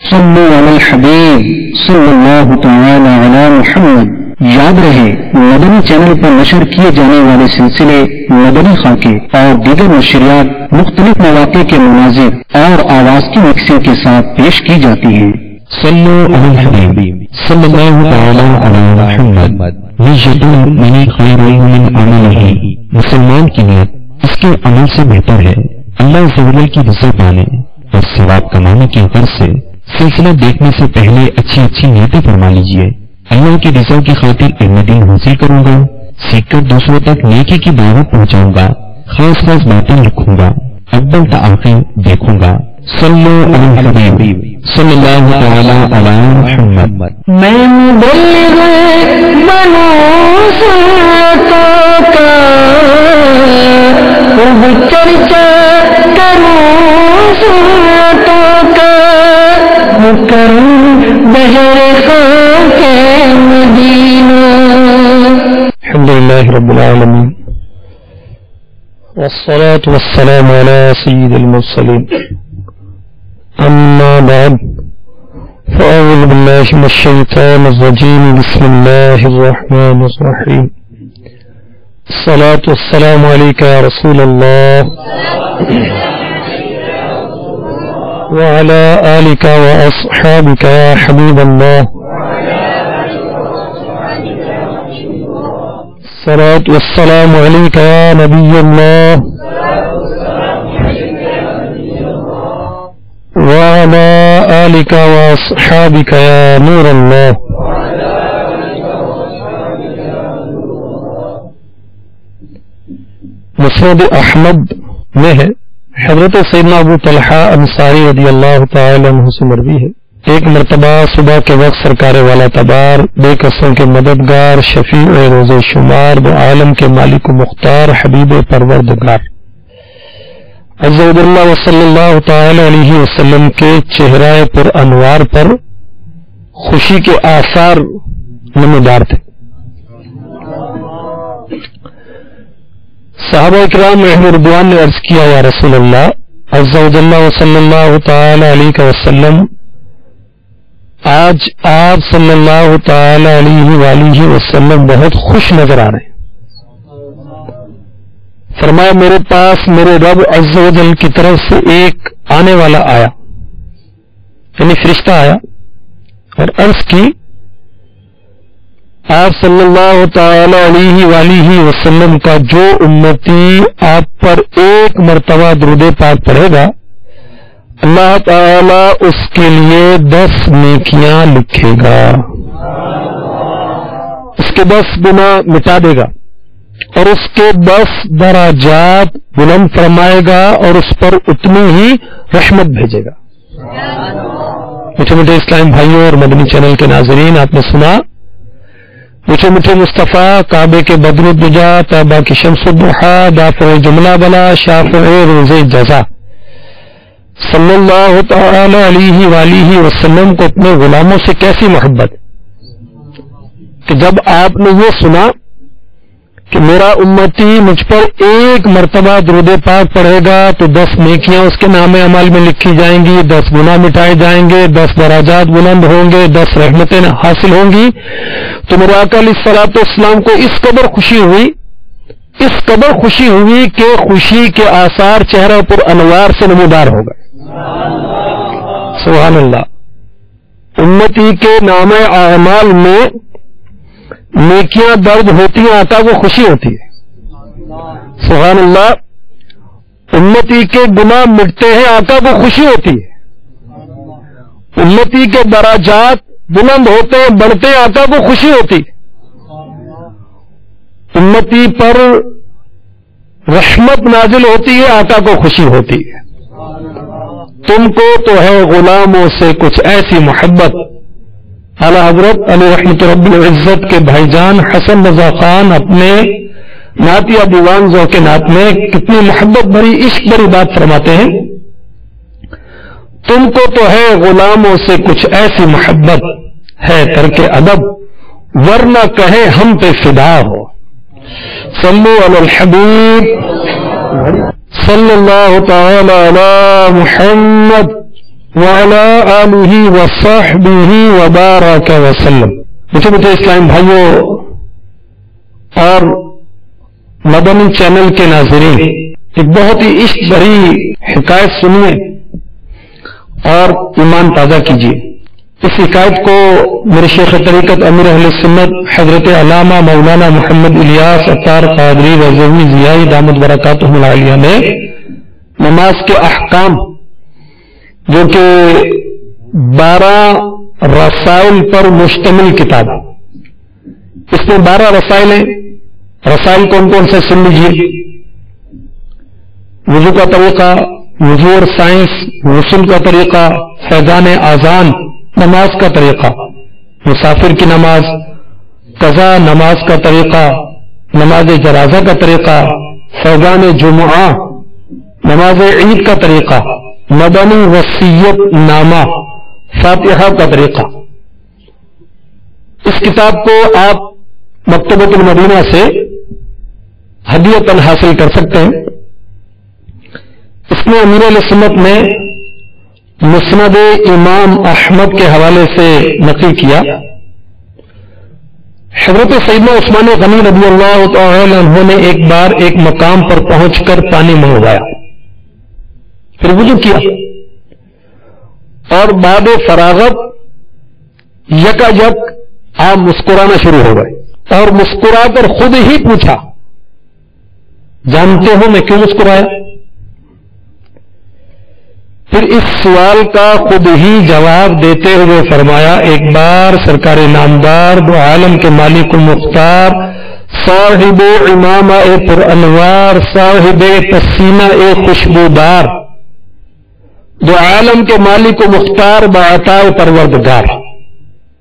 صلو علی الحبیب صلی اللہ تعالی علی محمد۔ یاد رہے مدنی چینل پر نشر کیے جانے والے سلسلے مدنی خاکے اور دیگر نشریات مختلف مواقع کے مناظر اور آواز کی مکسنگ کے ساتھ پیش کی جاتی ہیں۔ صلو علی الحبیب صلی اللہ تعالی علی محمد۔ نیت المؤمن خیر من عملہ، مسلمان کی نیت اس کے عمل سے بہتر ہے۔ اللہ عز و جل کی رضا پانے اور ثواب کمانے کی غرض سے سلسلہ دیکھنے سے پہلے اچھی نیتیں فرما لیجیے۔ اللہ کی رضا کی خاطر علم دین حاصل کروں گا، سیکھ کر دوسروں تک نیکی کی دعوت پہنچاؤں گا، خاص باتیں لکھوں گا، اول تآخر دیکھوں گا۔ صلو علی الحبیب صلی اللہ تعالی علی محمد۔ میں مبلغ بنوں سنتوں کا، خوب چرچا کروں سنتوں کا، کروں بہر خاک مدینہ۔ الحمدللہ رب العالمین والصلاة والسلام على سید المرسلین، اما بعد فاعوذ باللہ من الشیطان الرجیم، بسم اللہ الرحمن الرحیم۔ الصلاة والسلام علیکہ یا رسول اللہ وعلى آلك وأصحابك يا حبيب الله، الصلاة والسلام عليك يا نبي الله وعلى آلك وأصحابك يا نور الله۔ مسند احمد میں ہے، حضرت سیدنا ابو طلحہ انصاری رضی اللہ تعالی عنہ سے مروی ہے، ایک مرتبہ صبح کے وقت سرکار والا تبار، بے کسوں کے مددگار، شفیع روز شمار، دو عالم کے مالک و مختار، حبیب پروردگار عز و جل و صلی اللہ تعالی علیہ وسلم کے چہرہ پر انوار پر خوشی کے آثار نمودار تھے۔ صحابہ اکرام علیہ رضوان نے عرض کیا، یا رسول اللہ عز و جل و صلی اللہ تعالی علیہ وسلم، آج آپ صلی اللہ تعالی علیہ وآلہ وسلم بہت خوش نظر آ رہے ہیں۔ فرمایا میرے پاس میرے رب عز و جل کی طرف سے ایک آنے والا آیا، یعنی فرشتہ آیا اور عرض کی، آپ صلی اللہ تعالی علیہ وآلہ وسلم کا جو امتی آپ پر ایک مرتبہ درود پاک پڑھے گا، اللہ تعالی اس کے لیے 10 نیکیاں لکھے گا، اس کے 10 گناہ مٹا دے گا اور اس کے 10 درجات بلند فرمائے گا اور اس پر اتنی ہی رحمت بھیجے گا۔ میٹھے میٹھے اسلام بھائیوں اور مدنی چینل کے ناظرین، آپ نے سنا میٹھے میٹھے مصطفیٰ، کعبے کے بدر الدجا، طیبہ کی شمس الضحیٰ، دافع جملہ بلا، شافع روز جزا، صلی اللہ تعالی علیہ وآلہ وسلم کو اپنے غلاموں سے کیسی محبت کہ جب آپ نے یہ سنا کہ میرا امتی مجھ پر ایک مرتبہ درود پاک پڑھے گا تو 10 نیکیاں اس کے نام عمل میں لکھی جائیں گی، 10 گناہ مٹائے جائیں گے، 10 درجات بلند ہوں گے، 10 رحمتیں حاصل ہوں گی، تو میرے آقا علیہ الصلوۃ والسلام کو اس قدر خوشی ہوئی کہ خوشی کے آثار چہرہ پر انوار سے نمودار ہو گئے۔ سبحان اللہ۔ امتی کے نام اعمال میں نیکیاں درج ہوتی ہیں، آقا کو خوشی ہوتی ہے۔ سبحان اللہ۔ امتی کے گناہ مٹتے ہیں، آقا کو خوشی ہوتی ہے۔ امتی کے درجات بلند ہوتے ہیں، بڑھتے ہیں، آقا کو خوشی ہوتی ہے۔ امتی پر رحمت نازل ہوتی ہے، آقا کو خوشی ہوتی ہے۔ تم کو تو ہے غلاموں سے کچھ ایسی محبت۔ اعلی حضرت علی رحمت رب العزت کے بھائی جان حسن رضا خان اپنے نعتیہ دیوان ذوق نعت میں کتنی محبت بھری، عشق بھری بات فرماتے ہیں، تم کو تو ہے غلاموں سے کچھ ایسی محبت، ہے ترک ادب ورنہ کہے ہم پہ فدا ہو۔ صلو علی الحبیب صلی اللہ تعالی علی محمد وعلى آله وصحبه وبارك وسلم. مجھے اسلام بھائیوں اور مدنی چینل کے ناظرین، ایک بہت ہی عشق بھری حکایت سنیے اور ایمان تازہ کیجیے. اس حکایت کو میرے شیخ طریقت امیر اہل سنت حضرت علامہ مولانا محمد الیاس عطار قادری رضوی ضیائی دامت برکاتہ العالیہ نے نماز کے احکام، جو کہ 12 رسائل پر مشتمل کتاب، اس میں 12 رسائل ہیں. رسائل کون کون سے سن لیجیے؟ وضو کا طریقہ، وضو اور سائنس، غسل کا طریقہ، فیضان اذان، نماز کا طریقہ، مسافر کی نماز، قضا نماز کا طریقہ، نماز جنازہ کا طریقہ، فیضان جمعہ، نماز عید کا طریقہ، مدنی وصیت نامہ، فاتحہ کا طریقہ. اس کتاب کو آپ مکتبۃ المدینہ سے ہدیۃً حاصل کر سکتے ہیں. اس میں امیر علیہ سنت نے مسند امام احمد کے حوالے سے نقل کیا. حضرت سیدنا عثمان غنی رضی اللہ تعالی عنہ نے ایک بار ایک مقام پر پہنچ کر پانی منگوایا، پھر وضو کیا اور بعد فراغت یکایک آپ مسکرانا شروع ہو گئے اور مسکرا کر خود ہی پوچھا، جانتے ہو میں کیوں مسکرایا؟ پھر اس سوال کا خود ہی جواب دیتے ہوئے فرمایا، ایک بار سرکار نامدار دو عالم کے مالک المختار، صاحب امامہ پر انوار، صاحب پسینہ خوشبودار، دو عالم کے مالک و مختار بعطاء پروردگار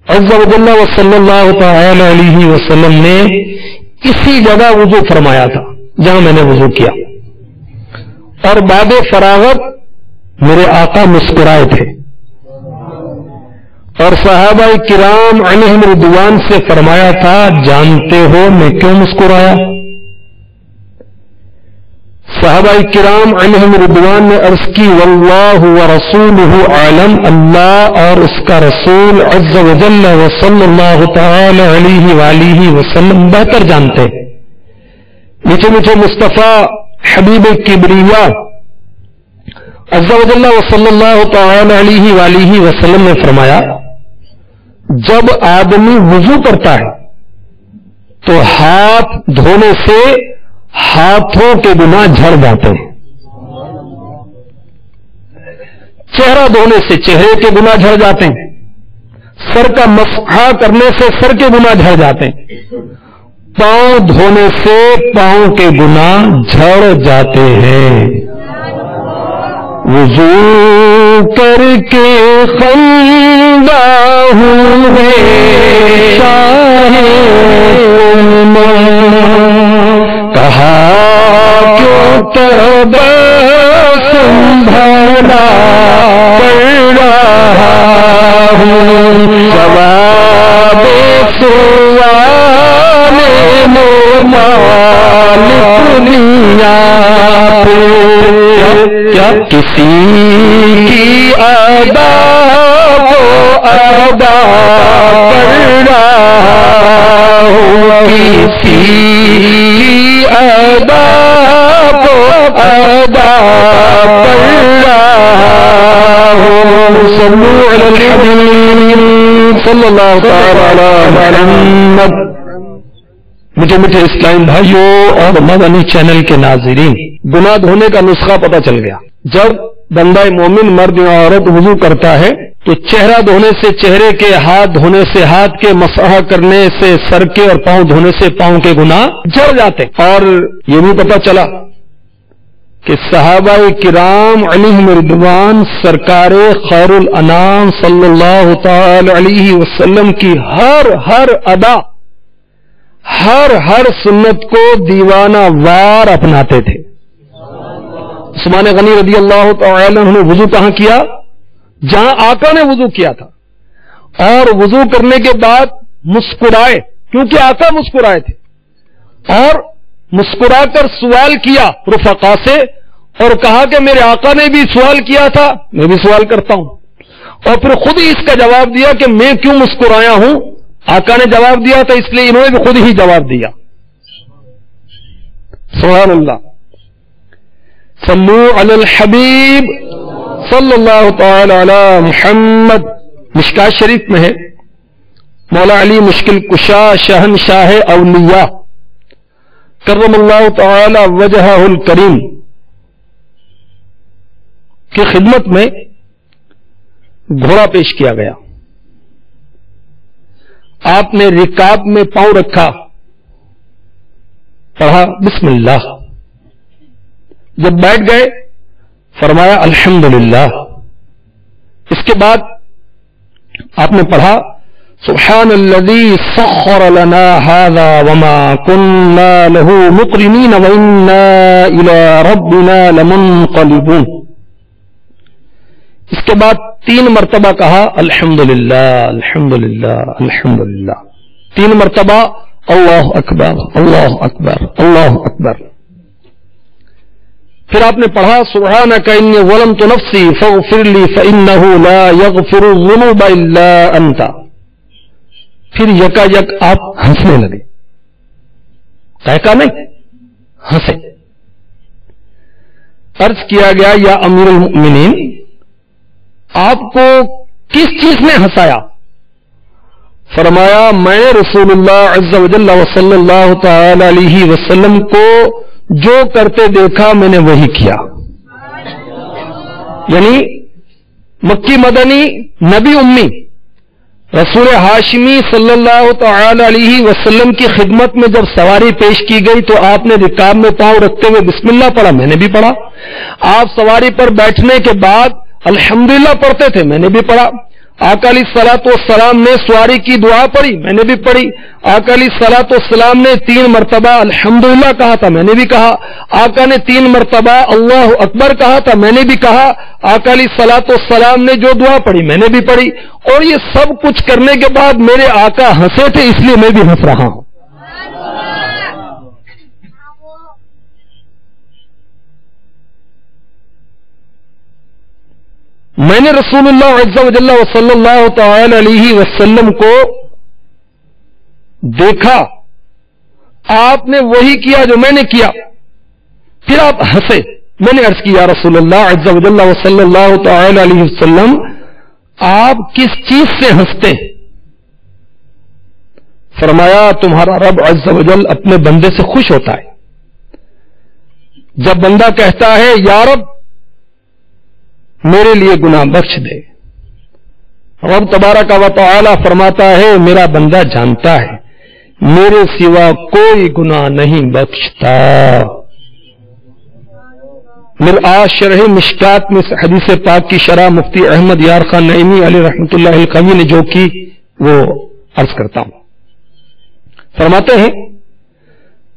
عز و جل و صلی اللہ تعالی علیہ وسلم نے اسی جگہ وضو فرمایا تھا جہاں میں نے وضو کیا، اور بعد فراغت میرے آقا مسکرائے تھے اور صحابہ کرام علیہم رضوان سے فرمایا تھا، جانتے ہو میں کیوں مسکرایا؟ صحابہ کرام علیہم رضوان نے عرض کی، واللہ ورسولہ عالم، اللہ اور اس کا رسول عز و جل و صلی اللہ تعالی علیہ وآلہ وسلم بہتر جانتے. میٹھے میٹھے مصطفیٰ حبیب کبریا عز و جل و صلی اللہ تعالی علیہ وآلہ وسلم نے فرمایا، جب آدمی وضو کرتا ہے تو ہاتھ دھونے سے ہاتھوں کے گناہ جھڑ جاتے ہیں، چہرہ دھونے سے چہرے کے گناہ جھڑ جاتے ہیں، سر کا مسح کرنے سے سر کے گناہ جھڑ جاتے ہیں، پاؤں دھونے سے پاؤں کے گناہ جھڑ جاتے ہیں. وضو کر کے خندہ ہوئے شاہ کہا کیوں تبسم بھرا پڑ رہا ہوں، جواب سوال مالک دنیا کیا کسی کی ادا کو ادا کر رہا ہوں، کسی ادا کو ادا کر رہا ہوں. صلو علی الحبیب صلی اللہ تعالی علی محمد. میٹھے میٹھے اسلام بھائیوں اور مدنی چینل کے ناظرین، گناہ دھونے کا نسخہ پتہ چل گیا. جب بندہ مومن مرد یا عورت وضو کرتا ہے تو چہرہ دھونے سے چہرے کے، ہاتھ دھونے سے ہاتھ کے، مسح کرنے سے سر کے اور پاؤں دھونے سے پاؤں کے گناہ جھڑ جاتے. اور یہ بھی پتہ چلا کہ صحابہ کرام علیہم رضوان سرکار خیر الانام صلی اللہ تعالی علیہ وسلم کی ہر ادا، ہر سنت کو دیوانہ وار اپناتے تھے. عثمان غنی رضی اللہ تعالی عنہ نے وضو کہاں کیا؟ جہاں آقا نے وضو کیا تھا، اور وضو کرنے کے بعد مسکرائے، کیونکہ آقا مسکرائے تھے، اور مسکرا کر سوال کیا رفقا سے اور کہا کہ میرے آقا نے بھی سوال کیا تھا، میں بھی سوال کرتا ہوں. اور پھر خود ہی اس کا جواب دیا کہ میں کیوں مسکرایا ہوں. آقا نے جواب دیا تھا اس لیے انہوں نے بھی خود ہی جواب دیا. سبحان اللہ. صلو علی الحبیب صلی اللہ تعالی علی محمد. مشکات شریف میں ہے مولا علی مشکل کشا شہنشاہ اولیاء کرم اللہ تعالی وجہہ الکریم کی خدمت میں گھوڑا پیش کیا گیا. آپ نے رکاب میں پاؤں رکھا, پڑھا بسم اللہ. جب بیٹھ گئے فرمایا الحمدللہ. اس کے بعد آپ نے پڑھا سبحان الذی سخر لنا هذا وما كنا له مقرنین وإنا إلى ربنا لمنقلبون. اس کے بعد 3 مرتبہ کہا الحمدللہ الحمدللہ الحمدللہ. 3 مرتبہ اللہ اکبر اللہ اکبر اللہ اکبر. پھر آپ نے پڑھا سبحانک انی ظلمت نفسی فاغفر لی فانہ لا یغفر الذنوب الا انت. پھر یکا یک آپ ہنسنے لگے. کہا نہیں, ہنسے. عرض کیا گیا یا امیر المؤمنین آپ کو کس چیز نے ہنسایا؟ فرمایا میں نے رسول اللہ عز و جل صلی اللہ تعالی علیہ وسلم کو جو کرتے دیکھا میں نے وہی کیا. یعنی مکی مدنی نبی امی رسول ہاشمی صلی اللہ تعالی علیہ وسلم کی خدمت میں جب سواری پیش کی گئی تو آپ نے رکاب میں پاؤں رکھتے ہوئے بسم اللہ پڑھا, میں نے بھی پڑھا. آپ سواری پر بیٹھنے کے بعد الحمدللہ پڑھتے تھے, میں نے بھی پڑھا. آقا علیہ الصلوۃ والسلام نے سواری کی دعا پڑھی, میں نے بھی پڑھی. آقا علیہ الصلوۃ والسلام نے 3 مرتبہ الحمدللہ کہا تھا, میں نے بھی کہا. آقا نے 3 مرتبہ اللہ اکبر کہا تھا, میں نے بھی کہا. آقا علیہ الصلوۃ والسلام نے جو دعا پڑھی میں نے بھی پڑھی. اور یہ سب کچھ کرنے کے بعد میرے آقا ہنسے تھے, اس لیے میں بھی ہنس رہا ہوں. میں نے رسول اللہ عز و جل صلی اللہ تعالی علیہ وسلم کو دیکھا, آپ نے وہی کیا جو میں نے کیا. پھر آپ ہنسے. میں نے عرض کیا رسول اللہ عز و جل صلی اللہ تعالی علیہ وسلم آپ کس چیز سے ہنستے؟ فرمایا تمہارا رب عز و جل اپنے بندے سے خوش ہوتا ہے. جب بندہ کہتا ہے یا رب میرے لیے گناہ بخش دے, رب تبارک و تعالی فرماتا ہے میرا بندہ جانتا ہے میرے سوا کوئی گناہ نہیں بخشتا. مرآت شرح مشکات میں حدیث پاک کی شرح مفتی احمد یار خان نعیمی علیہ رحمۃ اللہ القوی نے جو کی وہ عرض کرتا ہوں. فرماتے ہیں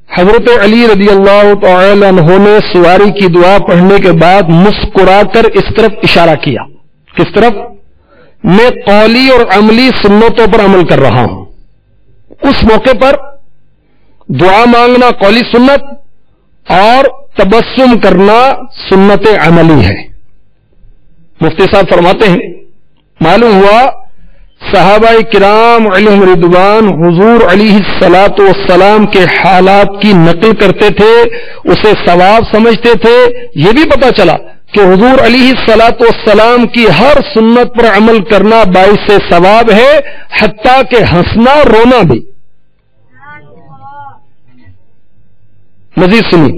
حضرت علی رضی اللہ تعالی عنہ نے سواری کی دعا پڑھنے کے بعد مسکرا کر اس طرف اشارہ کیا. کس طرف؟ میں قولی اور عملی سنتوں پر عمل کر رہا ہوں. اس موقع پر دعا مانگنا قولی سنت اور تبسم کرنا سنت عملی ہے. مفتی صاحب فرماتے ہیں معلوم ہوا صحابہ کرام علیہم رضوان حضور علیہ الصلوۃ والسلام کے حالات کی نقل کرتے تھے, اسے ثواب سمجھتے تھے. یہ بھی پتا چلا کہ حضور علیہ الصلوۃ والسلام کی ہر سنت پر عمل کرنا باعث ثواب ہے, حتیٰ کہ ہنسنا رونا بھی. مزید سنی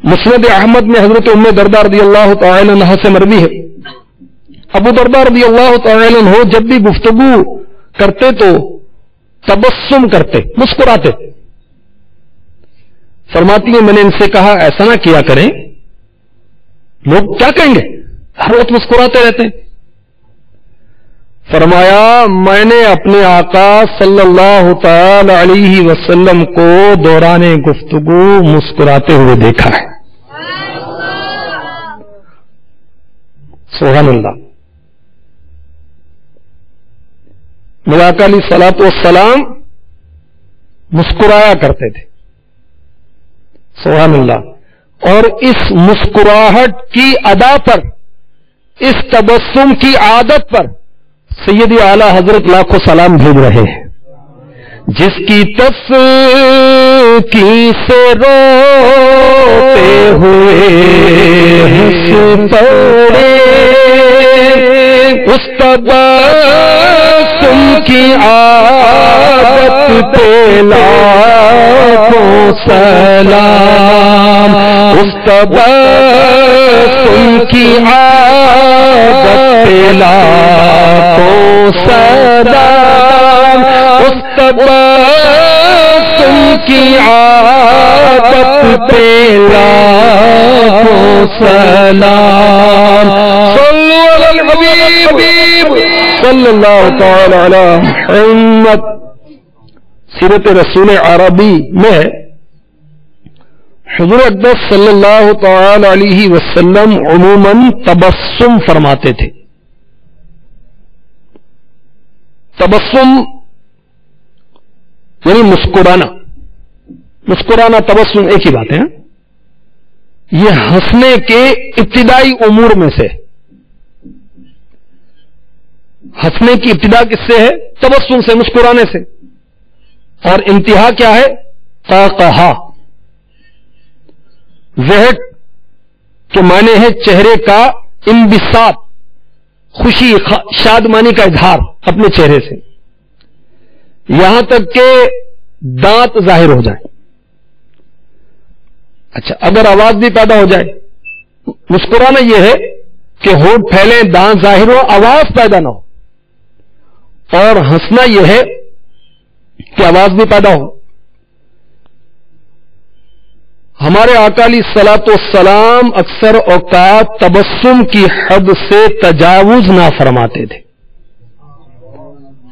مسند احمد میں حضرت ام درداء رضی اللہ تعالی عنہا سے مروی ہے ابو درداء رضی اللہ تعالی عنہ جب بھی گفتگو کرتے تو تبسم کرتے, مسکراتے. فرماتی ہیں میں نے ان سے کہا ایسا نہ کیا کریں, لوگ کیا کہیں گے, ہر وقت مسکراتے رہتے ہیں. فرمایا میں نے اپنے آقا صلی اللہ تعالی علیہ وسلم کو دوران گفتگو مسکراتے ہوئے دیکھا ہے. سبحان اللہ. میرے آقا علیہ الصلوۃ والسلام مسکرایا کرتے تھے. سبحان اللہ. اور اس مسکراہٹ کی ادا پر اس تبسم کی عادت پر سیدی اعلی حضرت لاکھوں سلام بھیج رہے ہیں. جس کی تسکی سے روتے ہوئے ہنس پڑے اس تبسم کی عادت پہ لاکھوں سلام. اس تبسم کی عادت پہ لاکھوں سلام. اس تبسم کی عادت پہ لاکھوں سلام. صلو علی الحبیب صلی اللہ تعالی علی محمد. سیرت رسول عربی میں حضور اقدس صلی اللہ تعالی علیہ وسلم عموماً تبسم فرماتے تھے. تبسم یعنی مسکرانا. مسکرانا تبسم ایک ہی بات ہے. یہ ہنسنے کے ابتدائی امور میں سے. ہنسنے کی ابتدا کس سے ہے؟ تبسم سے، مسکرانے سے. اور انتہا کیا ہے؟ قہقہا. ضحک کے معنی ہے چہرے کا انبساط، خوشی شادمانی کا اظہار اپنے چہرے سے، یہاں تک کہ دانت ظاہر ہو جائیں. اچھا، اگر آواز بھی پیدا ہو جائے. مسکرانا یہ ہے کہ ہونٹ پھیلیں، دانت ظاہر ہو، آواز پیدا نہ ہو. اور ہنسنا یہ ہے کہ آواز بھی پیدا ہو. ہمارے آقا علیہ الصلوۃ والسلام اکثر اوقات تبسم کی حد سے تجاوز نہ فرماتے تھے.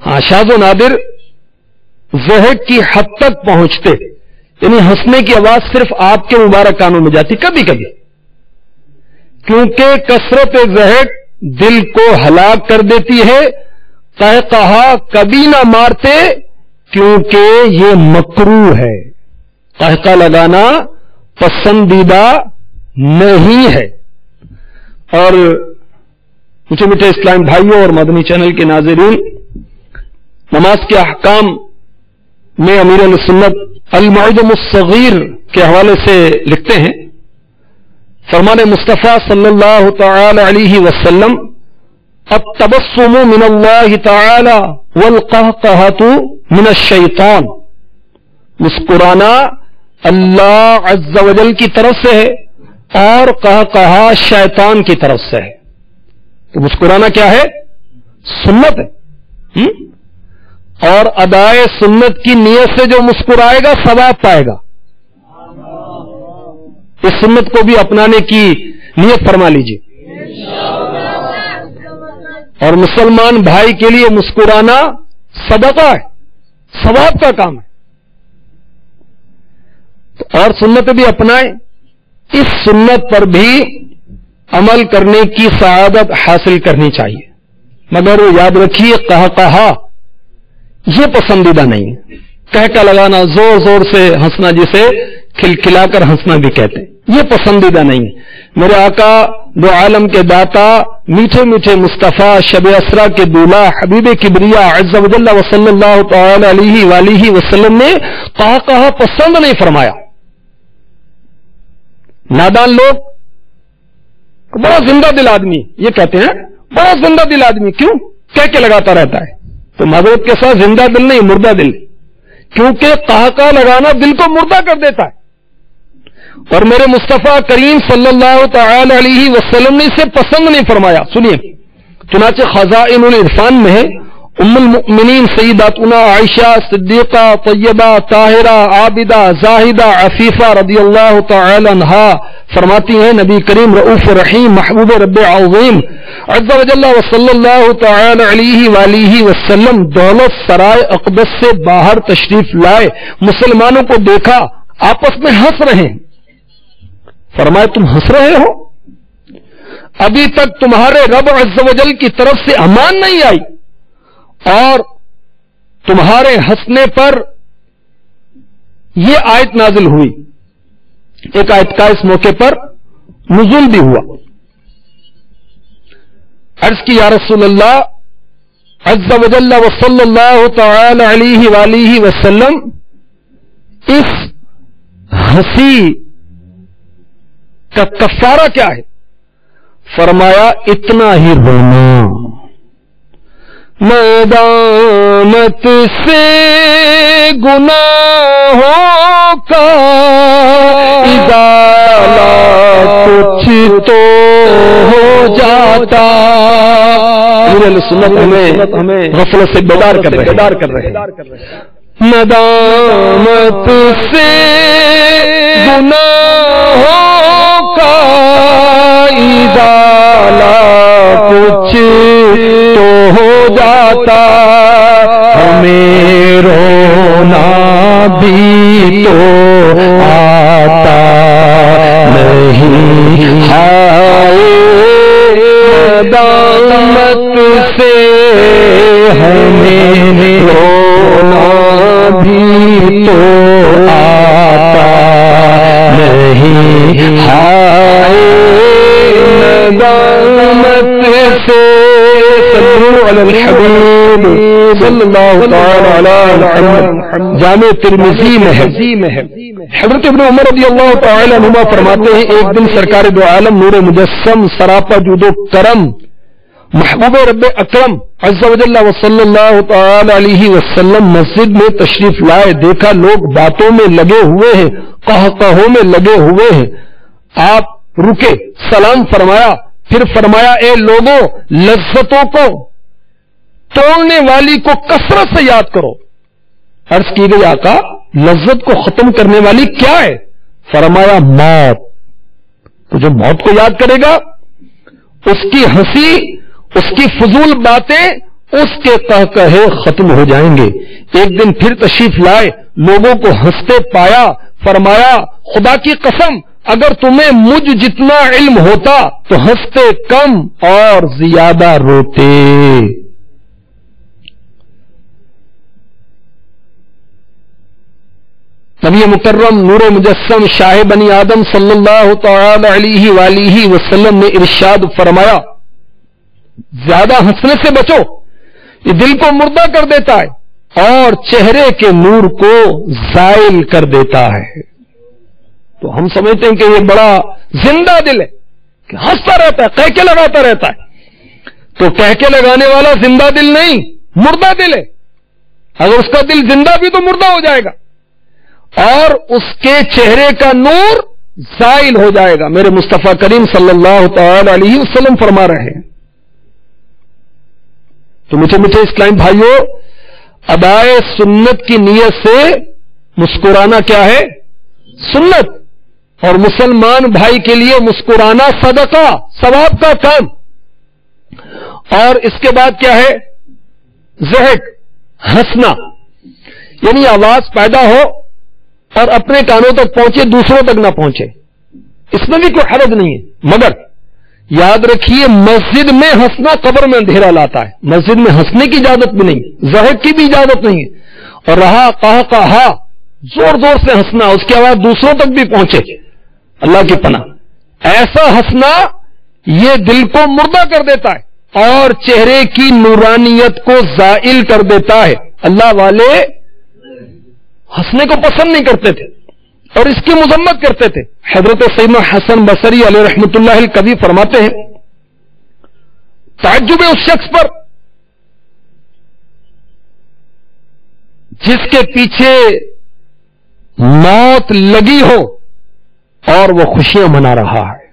ہاں، شاذ و نادر ضحک کی حد تک پہنچتے، یعنی ہنسنے کی آواز صرف آپ کے مبارک کانوں میں جاتی کبھی کبھی، کیونکہ کثرت ضحک دل کو ہلاک کر دیتی ہے. قہقہا کبھی نہ مارتے کیونکہ یہ مکروہ ہے. قہقہا لگانا پسندیدہ نہیں ہے. اور مجھے میٹھے اسلام بھائیوں اور مدنی چینل کے ناظرین، نماز کے احکام میں امیر السنت المعجم الصغیر کے حوالے سے لکھتے ہیں، فرمان مصطفیٰ صلی اللہ تعالی علیہ وسلم: التبسم من اللہ تعالی والقہقہۃ من الشیطان. مسکرانا اللہ عز و جل کی طرف سے ہے اور قہقہا شیطان کی طرف سے ہے. تو مسکرانا کیا ہے؟ سنت ہے. اور ادائے سنت کی نیت سے جو مسکرائے گا ثواب پائے گا. اس سنت کو بھی اپنانے کی نیت فرما لیجیے. اور مسلمان بھائی کے لیے مسکرانا صدقہ ہے، ثواب کا کام ہے. اور سنت بھی اپنائیں. اس سنت پر بھی عمل کرنے کی سعادت حاصل کرنی چاہیے. مگر یاد رکھیے، قہقہا یہ پسندیدہ نہیں ہے. کہکا لگانا، زور زور سے ہنسنا، جسے کھلکھلا کر ہنسنا بھی کہتے ہیں، یہ پسندیدہ نہیں ہے. میرے آقا دو عالم کے داتا، میٹھے میٹھے مصطفیٰ، شب اسرا کے دولہ، حبیب کبریا عز و جل و صلی اللہ تعالی علیہ وآلہ وسلم نے قہقہا پسند نہیں فرمایا. نادان لوگ بڑا زندہ دل آدمی یہ کہتے ہیں، بڑا زندہ دل آدمی کیوں کہہ کے لگاتا رہتا ہے. تو معذرت کے ساتھ زندہ دل نہیں، مردہ دل، کیونکہ قہقہا لگانا دل کو مردہ کر دیتا ہے. اور میرے مصطفیٰ کریم صلی اللہ تعالی علیہ وسلم نے اسے پسند نہیں فرمایا. سنیے، چنانچہ خزائن العرفان میں ہے، ام المؤمنین سیداتنا عائشہ صدیقہ طیبہ طاہرہ عابدہ زاہدہ عفیفہ رضی اللہ تعالی عنہا فرماتی ہیں، نبی کریم رؤوف رحیم محبوب رب عظیم عز و جل و صلی اللہ تعالی علیہ وآلہ وسلم دولت سرائے اقدس سے باہر تشریف لائے، مسلمانوں کو دیکھا آپس میں ہنس رہے ہیں. فرمائے تم ہنس رہے ہو؟ ابھی تک تمہارے رب عز و جل کی طرف سے امان نہیں آئی اور تمہارے ہنسنے پر یہ آیت نازل ہوئی. ایک آیت کا اس موقع پر نزول بھی ہوا. عرض کی یا رسول اللہ عز و جل و صلی اللہ تعالی علیہ وآلہ وسلم اس ہنسی کا کفارہ کیا ہے؟ فرمایا اتنا ہی رونا، ندامت سے گناہوں کا ازالہ کچھ تو ہو جاتا۔ سنت ہمیں غفلت سے بیدار کر رہے ندامت سے گناہوں کا ازالہ کچھ تو ہو جاتا، ہمیں رونا بھی تو آتا نہیں، ہائے ندامت سے ہمیں رونا بھی تو آتا نہیں، ہائے ندامت سے۔ صلو علی الحبیب صلی اللہ تعالی علی محمد۔ جامع ترمذی میں ہے، حضرت ابن عمر رضی اللہ تعالی عنہما فرماتے ہیں ایک دن سرکار دو عالم نور مجسم سراپا جود و کرم محبوب رب اکرم عز و جل و صلی اللہ تعالی علیہ وسلم مسجد میں تشریف لائے، دیکھا لوگ باتوں میں لگے ہوئے ہیں، قہقہوں میں لگے ہوئے ہیں۔ آپ رکے، سلام فرمایا، پھر فرمایا اے لوگوں لذتوں کو توڑنے والی کو کثرت سے یاد کرو۔ عرض کی گئی آقا لذت کو ختم کرنے والی کیا ہے؟ فرمایا موت۔ تو جو موت کو یاد کرے گا اس کی ہنسی، اس کی فضول باتیں، اس کے قہقہے ختم ہو جائیں گے۔ ایک دن پھر تشریف لائے، لوگوں کو ہنستے پایا، فرمایا خدا کی قسم اگر تمہیں مجھ جتنا علم ہوتا تو ہنستے کم اور زیادہ روتے۔ نبی مکرم نور مجسم شاہ بنی آدم صلی اللہ تعالی علیہ وآلہ وسلم نے ارشاد فرمایا زیادہ ہنسنے سے بچو، یہ دل کو مردہ کر دیتا ہے اور چہرے کے نور کو زائل کر دیتا ہے۔ تو ہم سمجھتے ہیں کہ یہ بڑا زندہ دل ہے کہ ہنستا رہتا ہے، کہہ کے لگاتا رہتا ہے، تو کہہ کے لگانے والا زندہ دل نہیں، مردہ دل ہے۔ اگر اس کا دل زندہ بھی تو مردہ ہو جائے گا اور اس کے چہرے کا نور زائل ہو جائے گا۔ میرے مصطفیٰ کریم صلی اللہ تعالی علیہ وسلم فرما رہے ہیں۔ تو میٹھے میٹھے اسلام بھائیوں، ادائے سنت کی نیت سے مسکرانا کیا ہے؟ سنت۔ اور مسلمان بھائی کے لیے مسکرانا صدقہ، ثواب کا کام۔ اور اس کے بعد کیا ہے؟ ضحک، ہنسنا، یعنی آواز پیدا ہو اور اپنے کانوں تک پہنچے، دوسروں تک نہ پہنچے، اس میں بھی کوئی حرج نہیں ہے، مگر یاد رکھیے مسجد میں ہنسنا قبر میں اندھیرا لاتا ہے۔ مسجد میں ہنسنے کی اجازت بھی نہیں، ضحک کی بھی اجازت نہیں ہے، اور رہا قہقہا، زور زور سے ہنسنا، اس کی آواز دوسروں تک بھی پہنچے، اللہ کی پناہ، ایسا ہنسنا یہ دل کو مردہ کر دیتا ہے اور چہرے کی نورانیت کو زائل کر دیتا ہے۔ اللہ والے ہنسنے کو پسند نہیں کرتے تھے اور اس کی مذمت کرتے تھے۔ حضرت سیدنا حسن بصری علیہ رحمۃ اللہ الکوی فرماتے ہیں تعجب ہے اس شخص پر جس کے پیچھے موت لگی ہو اور وہ خوشیاں منا رہا ہے،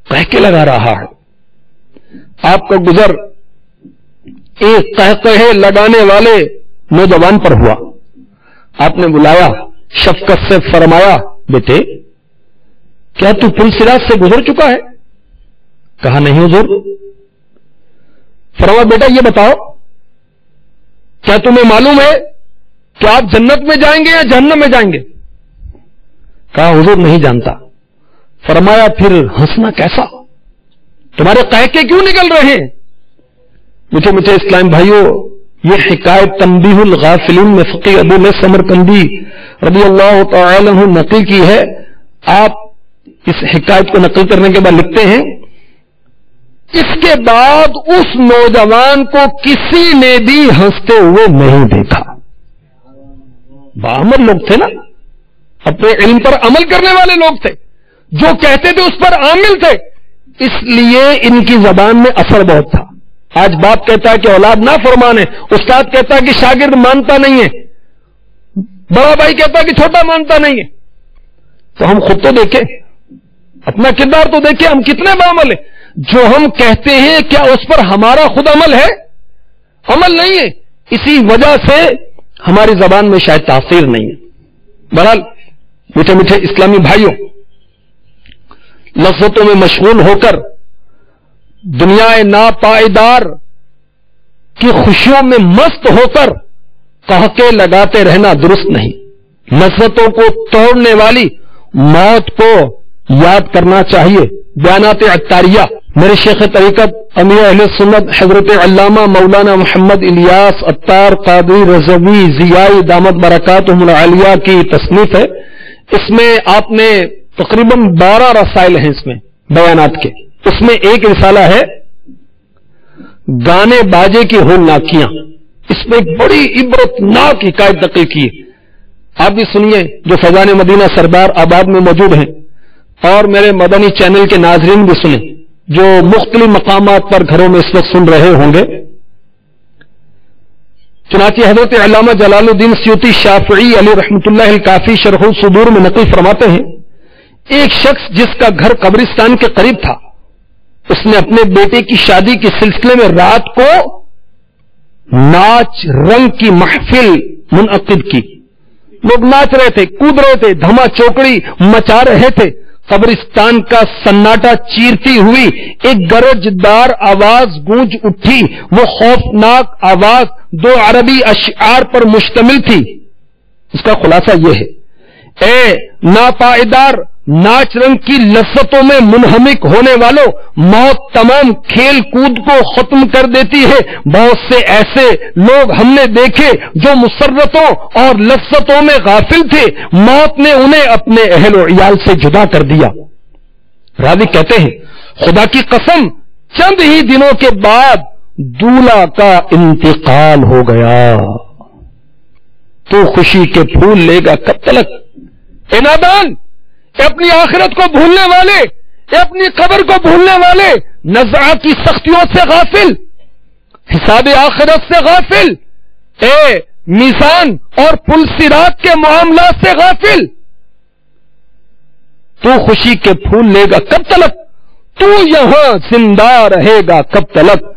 کہہ کے لگا رہا ہے۔ آپ کا گزر ایک قہقہے لگانے والے نوجوان پر ہوا، آپ نے بلایا، شفقت سے فرمایا بیٹے کیا تو پل صراط سے گزر چکا ہے؟ کہا نہیں حضور۔ فرمایا بیٹا یہ بتاؤ کیا تمہیں معلوم ہے کہ آپ جنت میں جائیں گے یا جہنم میں جائیں گے؟ کہا حضور نہیں جانتا۔ فرمایا پھر ہنسنا کیسا؟ تمہارے قہقے کیوں نکل رہے ہیں؟ مجھے مجھے اسلام بھائیوں، یہ حکایت تنبیہ الغافلین میں فقی ابو لیث سمرقندی رضی اللہ تعالی عنہ نقل کی ہے۔ آپ اس حکایت کو نقل کرنے کے بعد لکھتے ہیں اس کے بعد اس نوجوان کو کسی نے بھی ہنستے ہوئے نہیں دیکھا. باعمل لوگ تھے نا, اپنے علم پر عمل کرنے والے لوگ تھے, جو کہتے تھے اس پر عامل تھے, اس لیے ان کی زبان میں اثر بہت تھا. آج باپ کہتا ہے کہ اولاد نافرمان ہے, استاد کہتا ہے کہ شاگرد مانتا نہیں ہے, بڑا بھائی کہتا ہے کہ چھوٹا مانتا نہیں ہے. تو ہم خود تو دیکھیں, اپنا کردار تو دیکھیں, ہم کتنے باعمل ہیں. جو ہم کہتے ہیں کیا اس پر ہمارا خود عمل ہے؟ عمل نہیں ہے. اسی وجہ سے ہماری زبان میں شاید تاثیر نہیں ہے. بہرحال میٹھے میٹھے اسلامی بھائیوں, لذتوں میں مشغول ہو کر دنیا ناپائیدار کی خوشیوں میں مست ہو کر قہقے لگاتے رہنا درست نہیں. لذتوں کو توڑنے والی موت کو یاد کرنا چاہیے. بیانات عطاریہ, میرے شیخ طریقت امیر اہل سنت حضرت علامہ مولانا محمد الیاس عطار قادری رضوی ضیائی دامت برکاتہم العالیہ کی تصنیف ہے. اس میں آپ نے تقریباً 12 رسائل ہیں اس میں بیانات کے. اس میں ایک رسالہ ہے گانے باجے کی ہولناکیاں. اس میں ایک بڑی عبرتناک حکایت نقل کی ہے, آپ بھی سنیے, جو فیضان مدینہ سردار آباد میں موجود ہیں, اور میرے مدنی چینل کے ناظرین بھی سنیں جو مختلف مقامات پر گھروں میں اس وقت سن رہے ہوں گے. چنانچہ حضرت علامہ جلال الدین سیوطی شافعی علی رحمۃ اللہ الکافی شرح الصدور میں نقل فرماتے ہیں, ایک شخص جس کا گھر قبرستان کے قریب تھا, اس نے اپنے بیٹے کی شادی کے سلسلے میں رات کو ناچ رنگ کی محفل منعقد کی. لوگ ناچ رہے تھے, کود رہے تھے, دھما چوکڑی مچا رہے تھے. قبرستان کا سناٹا چیرتی ہوئی ایک گرجدار آواز گونج اٹھی. وہ خوفناک آواز 2 عربی اشعار پر مشتمل تھی. اس کا خلاصہ یہ ہے, اے ناپائیدار ناچ رنگ کی لذتوں میں منہمک ہونے والوں, موت تمام کھیل کود کو ختم کر دیتی ہے. بہت سے ایسے لوگ ہم نے دیکھے جو مسرتوں اور لذتوں میں غافل تھے, موت نے انہیں اپنے اہل و عیال سے جدا کر دیا. راوی کہتے ہیں خدا کی قسم چند ہی دنوں کے بعد دولہا کا انتقال ہو گیا. تو خوشی کے پھول لے گا کب تلک؟ اے نادان, اے اپنی آخرت کو بھولنے والے, اے اپنی قبر کو بھولنے والے, نزع کی سختیوں سے غافل, حساب آخرت سے غافل, اے میزان اور پل صراط کے معاملات سے غافل. تو خوشی کے پھول لے گا کب تلک, تو یہاں زندہ رہے گا کب تلک.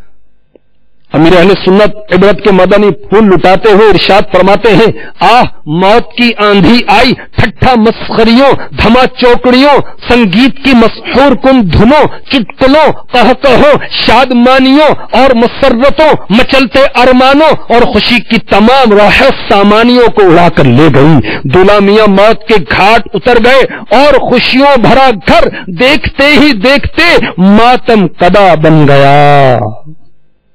امیر اہل سنت عبرت کے مدنی پھول لٹاتے ہوئے ارشاد فرماتے ہیں, آہ موت کی آندھی آئی, ٹھٹھا مسخریوں, دھما چوکڑیوں, سنگیت کی مسحور کن دھنوں, چٹکلوں, قہقہوں, شادمانیوں اور مسرتوں, مچلتے ارمانوں اور خوشی کی تمام راحت سامانیوں کو اڑا کر لے گئی. دولہا میاں موت کے گھاٹ اتر گئے اور خوشیوں بھرا گھر دیکھتے ہی دیکھتے ماتم قدا بن گیا.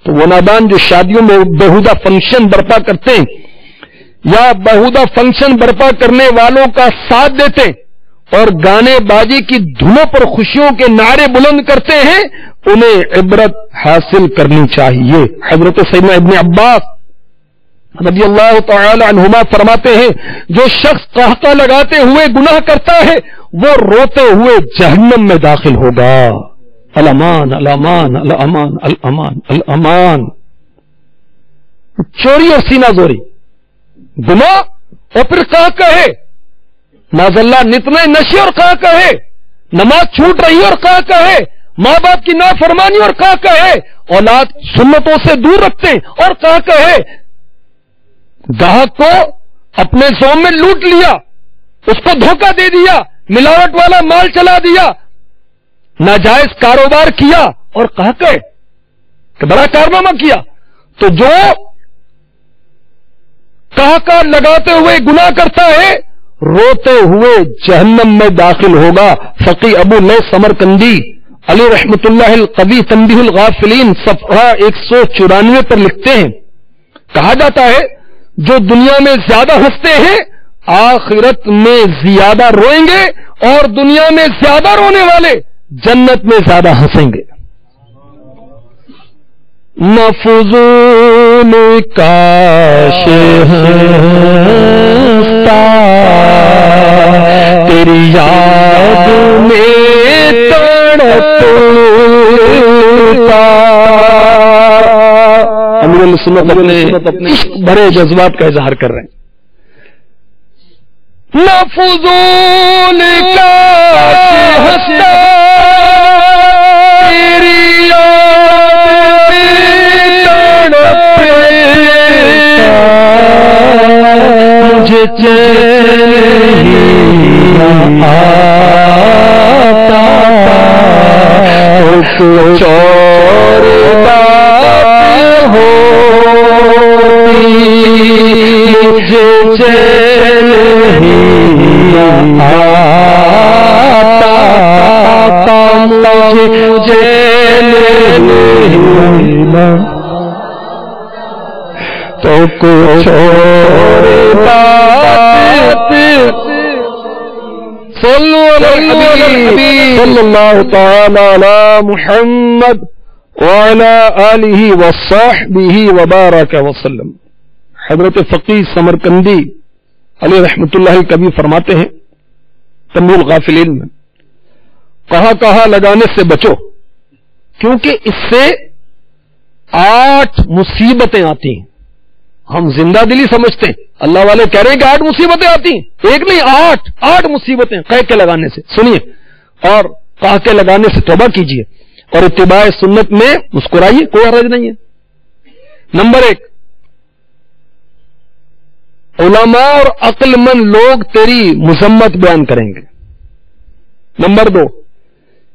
تو وہ نادان جو شادیوں میں بےہودہ فنکشن برپا کرتے ہیں یا بےہودہ فنکشن برپا کرنے والوں کا ساتھ دیتے اور گانے بازی کی دھنوں پر خوشیوں کے نعرے بلند کرتے ہیں, انہیں عبرت حاصل کرنی چاہیے. حضرت سیدنا ابن عباس رضی اللہ تعالی عنہما فرماتے ہیں, جو شخص قہقہ لگاتے ہوئے گناہ کرتا ہے وہ روتے ہوئے جہنم میں داخل ہوگا. الامان الامان الامان الامان الامان. چوری اور سینہ زوری, گناہ اور پھر کہا کہے, معاذ اللہ نتنے نشے اور کہا کہے, نماز چھوٹ رہی اور کہا کہے, ماں باپ کی نافرمانی اور کہا کہے, اولاد سنتوں سے دور رکھتے اور کہا کہے, گاہک کو اپنے زوم میں لوٹ لیا, اس کو دھوکہ دے دیا, ملاوٹ والا مال چلا دیا, ناجائز کاروبار کیا اور کہا کہ بڑا کارنامہ کیا. تو جو کہا لگاتے ہوئے گناہ کرتا ہے روتے ہوئے جہنم میں داخل ہوگا. فقی ابو لیث سمرقندی علی رحمت اللہ القوی تنبیہ الغافلین صفحہ 194 پر لکھتے ہیں, کہا جاتا ہے جو دنیا میں زیادہ ہنستے ہیں آخرت میں زیادہ روئیں گے, اور دنیا میں زیادہ رونے والے جنت میں زیادہ ہنسیں گے. نہ فضول کاش ہنستا تیری یاد میں تڑپتا. امیر السنت اپنے عشق بھرے جذبات کا اظہار کر رہے ہیں. نہ فضول کاش ہنستا تیری یاد میں تڑپتا مجھے چین ہی نہ آتا کچھ اور بات ہوتی مجھے چین ہی نہ آتا مجھے چین ہی نہ تو کچھ اور بات صلی اللہ تعالی علی محمد وعلی آلہ وصحبہ وبارک وسلم. حضرت فقیہ سمرقندی علیہ رحمۃ اللہ کبھی فرماتے ہیں تنبیہ الغافلین میں، کہا لگانے سے بچو کیونکہ اس سے 8 مصیبتیں آتی ہیں. ہم زندہ دلی سمجھتے ہیں، اللہ والے کہہ رہے ہیں کہ 8 مصیبتیں آتی ہیں، ایک نہیں 8 مصیبتیں قہ کے لگانے سے. سنیے اور قہ کے لگانے سے توبہ کیجیے اور اتباع سنت میں مسکرائیے، کوئی حرج نہیں ہے. نمبر 1، علماء اور عقل مند لوگ تیری مذمت بیان کریں گے. نمبر 2،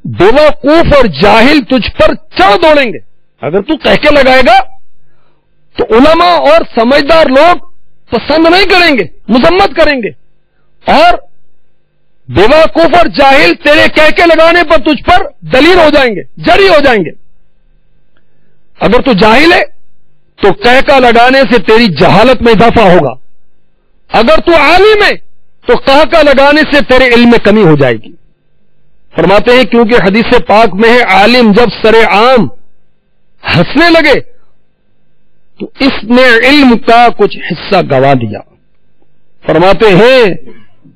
بیوقوف اور جاہل تجھ پر چڑھ دوڑیں گے. اگر تو کہہ کے لگائے گا تو علماء اور سمجھدار لوگ پسند نہیں کریں گے، مذمت کریں گے، اور بیوقوف اور جاہل تیرے کہہ کے لگانے پر تجھ پر دلیر ہو جائیں گے، جری ہو جائیں گے. اگر تو جاہل ہے تو کہہ کا لگانے سے تیری جہالت میں اضافہ ہوگا. اگر تو عالم ہے تو کہہ کا لگانے سے تیرے علم میں کمی ہو جائے گی. فرماتے ہیں کیونکہ حدیث پاک میں ہے عالم جب سرے عام ہنسنے لگے تو اس نے علم کا کچھ حصہ گوا دیا. فرماتے ہیں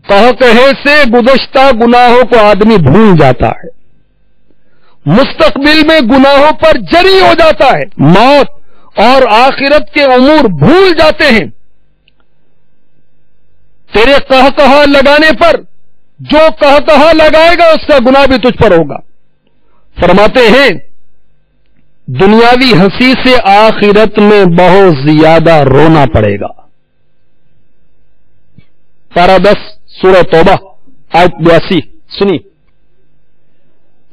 کہے سے گزشتہ گناہوں کو آدمی بھول جاتا ہے، مستقبل میں گناہوں پر جری ہو جاتا ہے، موت اور آخرت کے امور بھول جاتے ہیں. تیرے کہا لگانے پر جو کہا لگائے گا اس کا گناہ بھی تجھ پر ہوگا. فرماتے ہیں دنیاوی ہنسی سے آخرت میں بہت زیادہ رونا پڑے گا. پارہ 10 سورہ توبہ آیت 82 سنی.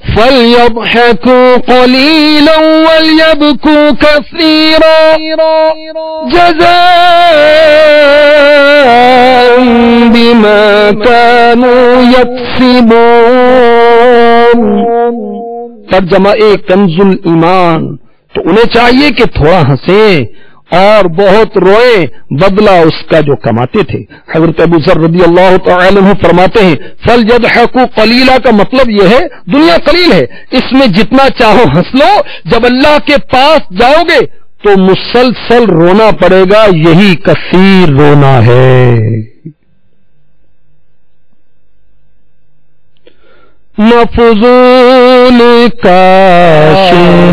فَلْيَضْحَكُوا قَلِيلًا وَلْيَبْكُوا كَثِيرًا جَزَاءً بِمَا كَانُوا يَكْسِبُونَ. ترجمہ کنز الایمان. تو انہیں چاہیے کہ تھوڑا ہنسیں اور بہت روئیں، بدلہ اس کا جو کماتے تھے. حضرت ابو ذر رضی اللہ تعالی عنہ فرماتے ہیں فَلْيَضْحَكُوا قَلِيلًا کا مطلب یہ ہے دنیا قلیل ہے، اس میں جتنا چاہو ہنس لو، جب اللہ کے پاس جاؤ گے تو مسلسل رونا پڑے گا، یہی کثیر رونا ہے. نہ فضول کاش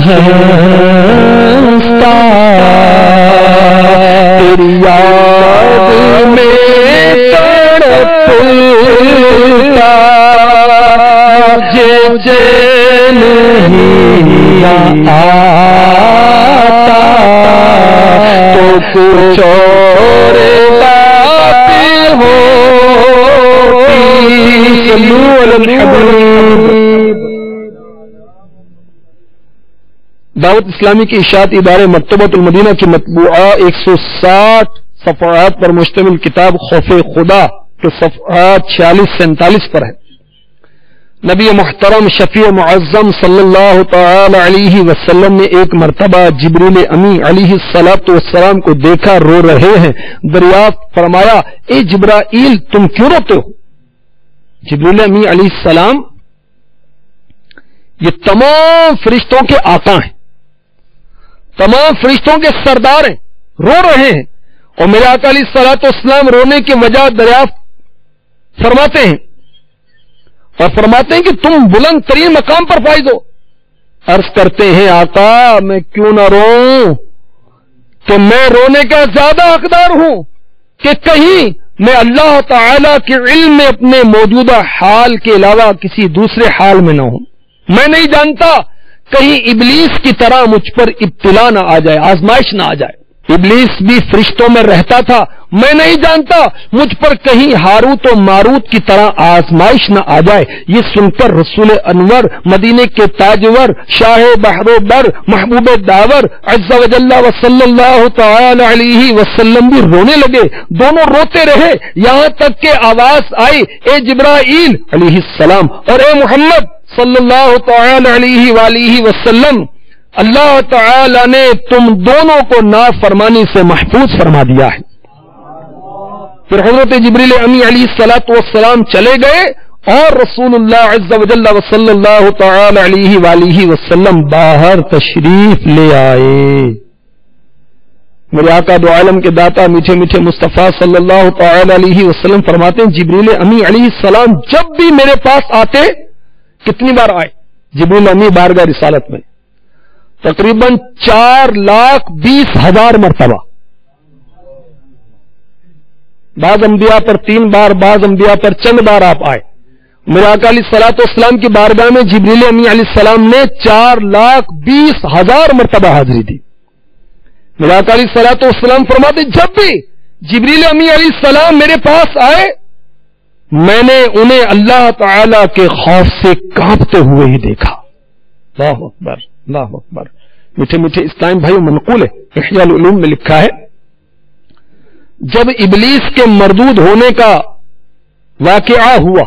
ہنستا تیری یاد میں تڑپتا مجھے چین ہی نہ آتا تو کچھ اور بات ہوتی. صلو علی الحبیب. دعوت اسلامی کے اشاعت ادارے مکتبۃ المدینہ کی مطبوعہ 160 صفحات پر مشتمل کتاب خوف خدا کے صفحات 46-47 پر ہے. نبی محترم شفیع معظم صلی اللہ تعالی علیہ وسلم نے ایک مرتبہ جبریل امی علیہ الصلوۃ والسلام کو دیکھا رو رہے ہیں. دریافت فرمایا اے جبرائیل تم کیوں روتے ہو؟ جبریل امی علیہ السلام یہ تمام فرشتوں کے آقا ہیں تمام فرشتوں کے سردار ہیں، رو رہے ہیں، اور میرے آقا علیہ الصلوۃ والسلام رونے کی وجہ دریافت فرماتے ہیں اور فرماتے ہیں کہ تم بلند ترین مقام پر فائز ہو. عرض کرتے ہیں آقا میں کیوں نہ روؤں، کہ میں رونے کا زیادہ حقدار ہوں کہ کہیں میں اللہ تعالی کے علم میں اپنے موجودہ حال کے علاوہ کسی دوسرے حال میں نہ ہوں. میں نہیں جانتا کہیں ابلیس کی طرح مجھ پر ابتلا نہ آ جائے، آزمائش نہ آ جائے. ابلیس بھی فرشتوں میں رہتا تھا، میں نہیں جانتا مجھ پر کہیں ہاروت و ماروت کی طرح آزمائش نہ آ جائے. یہ سن کر رسول انور مدینے کے تاجور شاہ بحر و بر محبوب داور عز و جل و صلی اللہ تعالی علیہ وسلم بھی رونے لگے. دونوں روتے رہے یہاں تک کہ آواز آئی اے جبرائیل علیہ السلام اور اے محمد صلی اللہ تعالی علیہ وآلہ وسلم، اللہ تعالی نے تم دونوں کو نافرمانی سے محفوظ فرما دیا ہے. پھر حضرت جبریل امی علیہ الصلوۃ والسلام چلے گئے اور رسول اللہ عز و جل صلی اللہ تعالی علیہ وآلہ وسلم باہر تشریف لے آئے. میرے آقا دو عالم کے داتا میٹھے میٹھے مصطفیٰ صلی اللہ تعالی علیہ وسلم فرماتے ہیں جبریل امی علیہ السلام جب بھی میرے پاس آتے، کتنی بار آئے جبریل امی بارگاہ رسالت میں؟ تقریباً 4,20,000 مرتبہ. بعض انبیاء پر 3 بار، بعض انبیاء پر چند بار آپ آئے. میرے آقا علیہ الصلوۃ والسلام کی بارگاہ میں جبریل امی علیہ السلام نے 4,20,000 مرتبہ حاضری دی. میرے آقا علیہ الصلوۃ والسلام فرماتے جب بھی جبریل امی علیہ السلام میرے پاس آئے میں نے انہیں اللہ تعالی کے خوف سے کانپتے ہوئے ہی دیکھا. اللہ اکبر اللہ اکبر. میٹھے میٹھے اسلام بھائیو منقول ہے، احیاء العلوم میں لکھا ہے جب ابلیس کے مردود ہونے کا واقعہ ہوا،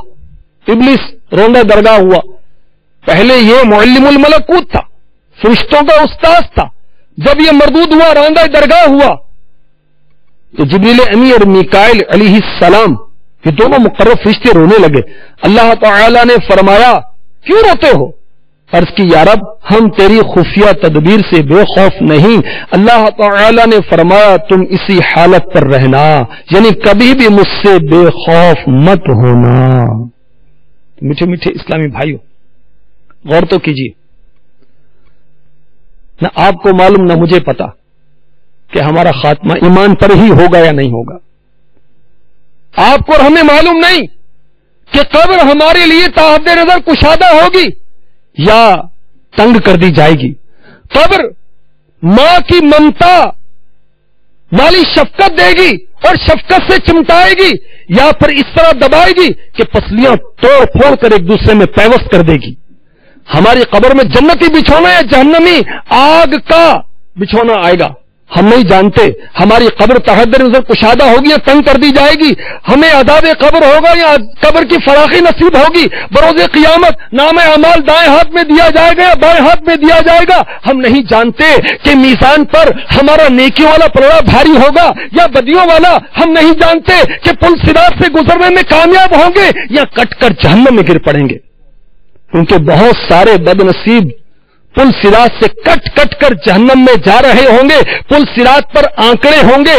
ابلیس روندہ درگاہ ہوا، پہلے یہ معلم الملکوت تھا، فرشتوں کا استاذ تھا. جب یہ مردود ہوا، راندہ درگاہ ہوا، تو جبریل امی اور میکائیل علیہ السلام یہ دونوں مقرب فرشتے رونے لگے. اللہ تعالی نے فرمایا کیوں روتے ہو؟ عرض کی یا رب ہم تیری خفیہ تدبیر سے بے خوف نہیں. اللہ تعالی نے فرمایا تم اسی حالت پر رہنا، یعنی کبھی بھی مجھ سے بے خوف مت ہونا. میٹھے میٹھے اسلامی بھائیوں غور تو کیجیے، نہ آپ کو معلوم نہ مجھے پتا کہ ہمارا خاتمہ ایمان پر ہی ہوگا یا نہیں ہوگا. آپ کو اور ہمیں معلوم نہیں کہ قبر ہمارے لیے تا حد نظر کشادہ ہوگی یا تنگ کر دی جائے گی. قبر ماں کی ممتا والی شفقت دے گی اور شفقت سے چمٹائے گی، یا پھر اس طرح دبائے گی کہ پسلیاں توڑ پھوڑ کر ایک دوسرے میں پیوست کر دے گی. ہماری قبر میں جنتی بچھونا یا جہنمی آگ کا بچھونا آئے گا، ہم نہیں جانتے. ہماری قبر تحت نظر کشادہ ہوگی یا تنگ کر دی جائے گی، ہمیں عذاب قبر ہوگا یا قبر کی فراخی نصیب ہوگی. بروز قیامت نام اعمال دائیں ہاتھ میں دیا جائے گا یا بائیں ہاتھ میں دیا جائے گا، ہم نہیں جانتے کہ میزان پر ہمارا نیکیوں والا پلڑا بھاری ہوگا یا بدیوں والا. ہم نہیں جانتے کہ پل صراط سے گزرنے میں کامیاب ہوں گے یا کٹ کر جہنم میں گر پڑیں گے، کیونکہ بہت سارے بد نصیب پل صراط سے کٹ کٹ کر جہنم میں جا رہے ہوں گے. پل صراط پر آنکڑے ہوں گے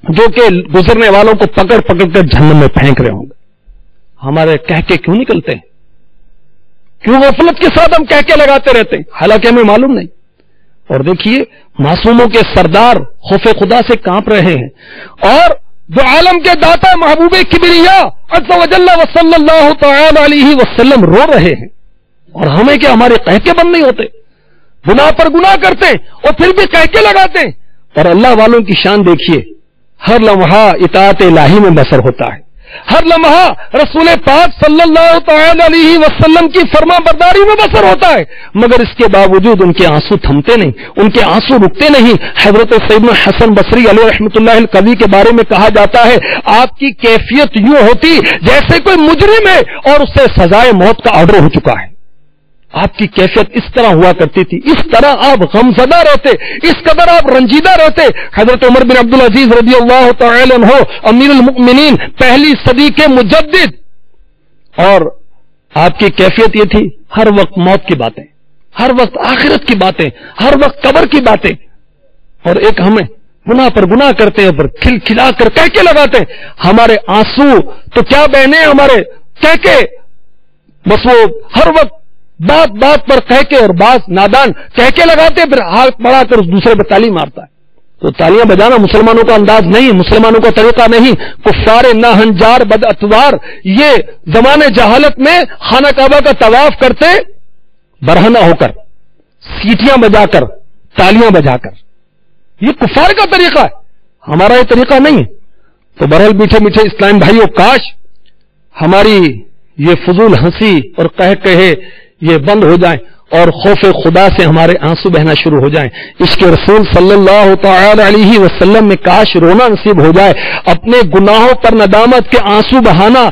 جو کہ گزرنے والوں کو پکڑ پکڑ کر جہنم میں پھینک رہے ہوں گے. ہمارے کہہ کے کیوں نکلتے ہیں؟ کیوں غفلت کے ساتھ ہم کہہ کے لگاتے رہتے ہیں حالانکہ ہمیں معلوم نہیں. اور دیکھیے معصوموں کے سردار خوف خدا سے کانپ رہے ہیں اور دو عالم کے داتا محبوب کبریا عز و جل و صلی اللہ تعالی علیہ وسلم رو رہے ہیں. اور ہمیں کیا ہمارے کہہ کے بند نہیں ہوتے؟ گناہ پر گناہ کرتے اور پھر بھی کہہ کے لگاتے ہیں. اور اللہ والوں کی شان دیکھیے، ہر لمحہ اطاعت الہی میں بسر ہوتا ہے، ہر لمحہ رسول پاک صلی اللہ تعالی علیہ وسلم کی فرما برداری میں بسر ہوتا ہے، مگر اس کے باوجود ان کے آنسو تھمتے نہیں، ان کے آنسو رکتے نہیں. حضرت سیدنا حسن بصری علیہ رحمۃ اللہ القوی کے بارے میں کہا جاتا ہے آپ کی کیفیت یوں ہوتی جیسے کوئی مجرم ہے اور اسے سزائے موت کا آرڈر ہو چکا ہے. آپ کی کیفیت اس طرح ہوا کرتی تھی، اس طرح آپ غمزدہ رہتے، اس قدر آپ رنجیدہ رہتے. حضرت عمر بن عبدالعزیز رضی اللہ تعالی عنہ امیر المؤمنین، پہلی صدی کے مجدد، اور آپ کی کیفیت یہ تھی ہر وقت موت کی باتیں، ہر وقت آخرت کی باتیں، ہر وقت قبر کی باتیں، اور ایک ہمیں گناہ پر گناہ کرتے ہیں، پر کھل کھلا کر کہکے لگاتے ہیں. ہمارے آنسو تو کیا بہنے ہمارے کہکے، بس وہ ہر وقت بات بات پر کہکے، اور بعض نادان کہکے لگاتے پھر ہاتھ بڑھا کر اس دوسرے پہ تالی مارتا ہے. تو تالیاں بجانا مسلمانوں کا انداز نہیں، مسلمانوں کا طریقہ نہیں. کفار ناہنجار بد اتوار یہ زمانے جہالت میں خانہ کعبہ کا طواف کرتے برہنہ ہو کر، سیٹیاں بجا کر، تالیاں بجا کر. یہ کفار کا طریقہ ہے، ہمارا یہ طریقہ نہیں ہے. تو بہرحال میٹھے میٹھے اسلام بھائیوں، کاش ہماری یہ فضول ہنسی اور کہے یہ بند ہو جائیں اور خوف خدا سے ہمارے آنسو بہنا شروع ہو جائیں. عشق رسول صلی اللہ تعالی علیہ وسلم میں کاش رونا نصیب ہو جائے. اپنے گناہوں پر ندامت کے آنسو بہانا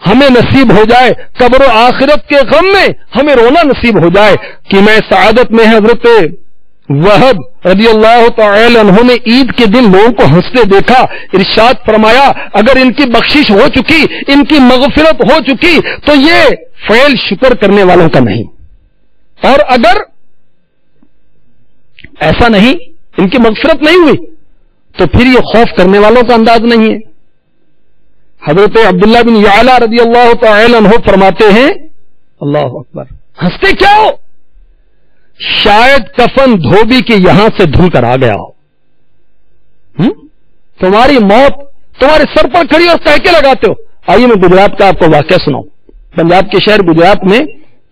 ہمیں نصیب ہو جائے. قبر و آخرت کے غم میں ہمیں رونا نصیب ہو جائے. کہ میں سعادت میں حضرت وہب رضی اللہ تعالی عنہ نے عید کے دن لوگوں کو ہنستے دیکھا. ارشاد فرمایا اگر ان کی بخشش ہو چکی، ان کی مغفرت ہو چکی تو یہ فعل شکر کرنے والوں کا نہیں، اور اگر ایسا نہیں، ان کی مغفرت نہیں ہوئی تو پھر یہ خوف کرنے والوں کا انداز نہیں ہے. حضرت عبداللہ بن یعلا رضی اللہ تعالی عنہ فرماتے ہیں، اللہ اکبر، ہنستے کیا ہو؟ شاید کفن دھوبی کے یہاں سے دھل کر آ گیا ہو، تمہاری موت تمہارے سر پر کھڑی اور کہہ کے لگاتے ہو. آئیے میں گجرات کا آپ کو واقعہ سناؤں. پنجاب کے شہر گجرات میں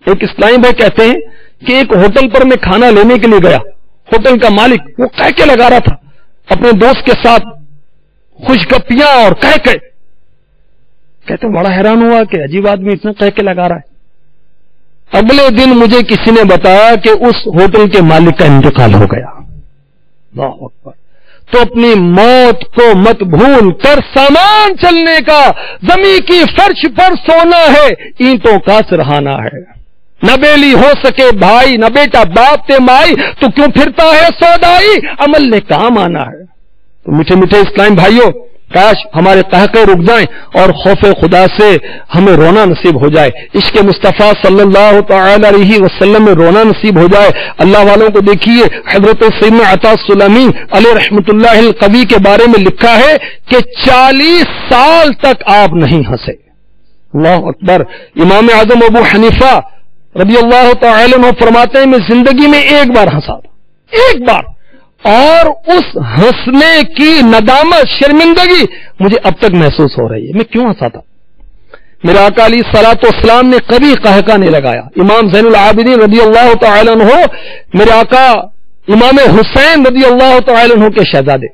ایک اسلامی بھائی کہتے ہیں کہ ایک ہوٹل پر میں کھانا لینے کے لیے گیا. ہوٹل کا مالک وہ کہہ کے لگا رہا تھا اپنے دوست کے ساتھ، خوش گپیاں اور کہتے بڑا حیران ہوا کہ عجیب آدمی اتنا کہہ کے لگا رہا ہے. اگلے دن مجھے کسی نے بتایا کہ اس ہوٹل کے مالک کا انتقال ہو گیا. اللہ اکبر. تو اپنی موت کو مت بھول کر سامان چلنے کا، زمین کی فرش پر سونا ہے، اینٹوں کا سرہانا ہے. نہ بیلی ہو سکے بھائی، نہ بیٹا باپ تے مائی، تو کیوں پھرتا ہے سودائی، عمل نے کام آنا ہے. تو میٹھے میٹھے اسلام بھائیوں، کاش ہمارے قہقہ رک جائیں اور خوف خدا سے ہمیں رونا نصیب ہو جائے. عشق مصطفیٰ صلی اللہ تعالی علیہ وسلم میں رونا نصیب ہو جائے. اللہ والوں کو دیکھیے، حضرت سیدنا عطا سلمی علیہ رحمت اللہ القوی کے بارے میں لکھا ہے کہ 40 سال تک آپ نہیں ہنسے. اللہ اکبر. امام اعظم ابو حنیفہ رضی اللہ تعالی عنہ فرماتے ہیں میں زندگی میں ایک بار ہنسا تھا، ایک بار، اور اس ہنسنے کی ندامت، شرمندگی مجھے اب تک محسوس ہو رہی ہے. میں کیوں ہنسا تھا؟ میرے آقا علیہ الصلوۃ والسلام نے کبھی قہقہ نہیں لگایا. امام زین العابدین رضی اللہ تعالی عنہ، میرے آقا امام حسین رضی اللہ تعالی عنہ کے شہزادے،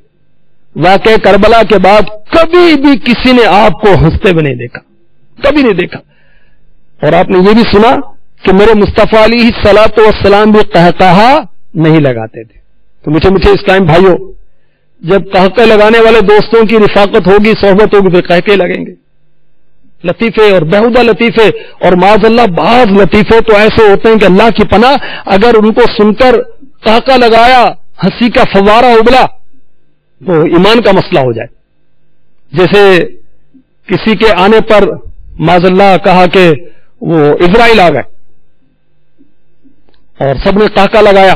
واقعہ کربلا کے بعد کبھی بھی کسی نے آپ کو ہنستے ہوئے نہیں دیکھا، کبھی نہیں دیکھا. اور آپ نے یہ بھی سنا کہ میرے مصطفیٰ علیہ الصلوۃ والسلام بھی قہقہا نہیں لگاتے تھے. تو میٹھے میٹھے اسلام بھائیوں، جب قہقہ لگانے والے دوستوں کی رفاقت ہوگی، صحبت ہوگی، پھر قہقے لگیں گے. لطیفے اور بہودہ لطیفے، اور معاذ اللہ بعض لطیفے تو ایسے ہوتے ہیں کہ اللہ کی پناہ، اگر ان کو سن کر قہقہ لگایا، ہنسی کا فوارہ ابلا تو ایمان کا مسئلہ ہو جائے. جیسے کسی کے آنے پر معاذ اللہ کہا کہ وہ اسرائیل آ گئے اور سب نے قہقہ لگایا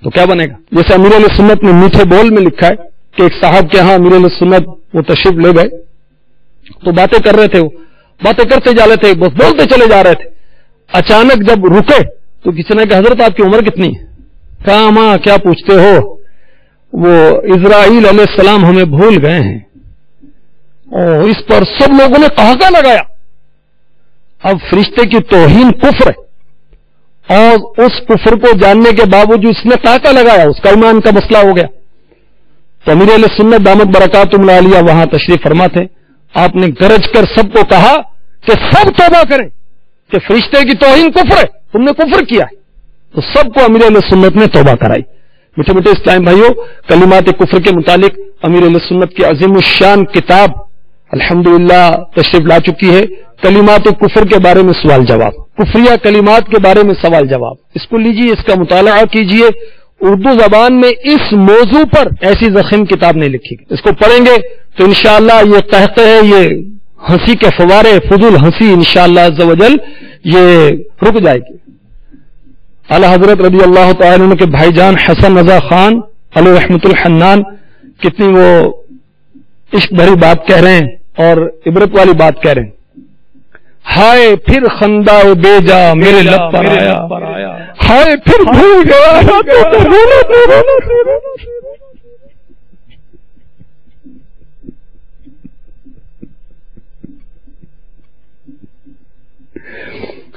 تو کیا بنے گا؟ جیسے امیر علیہ سنت نے میٹھے بول میں لکھا ہے کہ ایک صاحب کے ہاں امیر علیہ سنت وہ تشریف لے گئے تو باتیں کر رہے تھے، وہ باتیں کرتے جا رہے تھے، بس بولتے چلے جا رہے تھے. اچانک جب رکے تو کسی نے کہا حضرت آپ کی عمر کتنی ہے؟ کہا ماں کیا پوچھتے ہو، وہ اسرائیل علیہ السلام ہمیں بھول گئے ہیں. اور اس پر سب لوگوں نے قہقہ لگایا. اب فرشتے کی توہین کفر ہے، اور اس کفر کو جاننے کے باوجود اس نے قہقہ لگایا، اس کا ایمان کا مسئلہ ہو گیا. تو امیر علیہ سنت دامت برکاتہم العالیہ وہاں تشریف فرما تھے. آپ نے گرج کر سب کو کہا کہ سب توبہ کریں کہ فرشتے کی توہین کفر ہے، تم نے کفر کیا ہے. تو سب کو امیر علیہ سنت نے توبہ کرائی. میٹھے میٹھے اسلام بھائیوں، کلمات کفر کے متعلق امیر علیہ سنت کی عظیم الشان کتاب الحمدللہ تشریف لا چکی ہے. کلمات کفر کے بارے میں سوال جواب، کفریہ کلمات کے بارے میں سوال جواب، اس کو لیجیے، اس کا مطالعہ کیجیے. اردو زبان میں اس موضوع پر ایسی ضخیم کتاب نہیں لکھی گئی. اس کو پڑھیں گے تو انشاءاللہ یہ قہقہ ہے، یہ ہنسی کے فوارے، فضول ہنسی انشاءاللہ عز و جل یہ رک جائے گی. اعلی حضرت رضی اللہ تعالی عنہ کے بھائی جان حسن رضا خان علیہ رحمت الحنان کتنی وہ عشق بھری بات کہہ رہے ہیں اور عبرت والی بات کہہ رہے ہیں. ہائے پھر خندہ بے جا میرے لب پر آیا، ہائے پھر بھول گیا